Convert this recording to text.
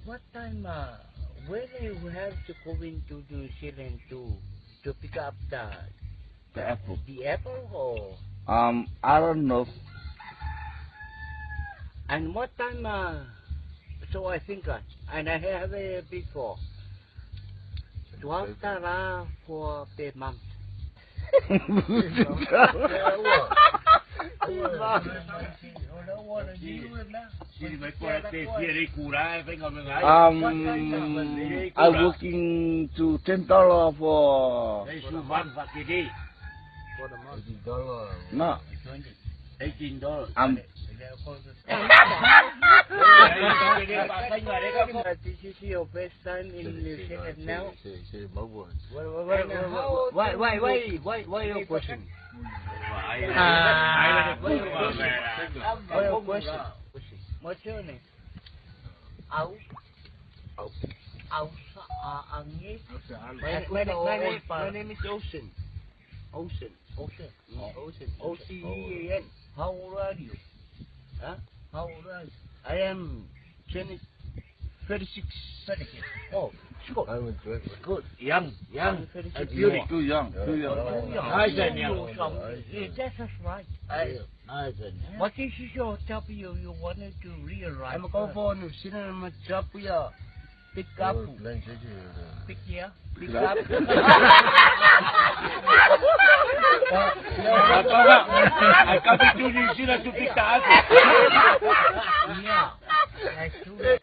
what time, when you have to go into New Zealand to pick up the apple. The apple or? I don't know. And what time, so I think, and I have it before, 12 tara for the month. I'm working to $10 for the month. $18. no. $18. This is your first time in New Zealand now? Why your question? What's your name? My name is Ocean. Ocean. O-C-E-A-N. How old are you? Huh? How old are you? I am 36. Oh, sure. Good. Young. Beauty. Too young. Nice and young. That's right. What is your job you wanted to realize? I'm going for New Zealand. My job is pick up. Pick here. Pick up. I come to New Zealand to pick the apple. Yeah, that's true.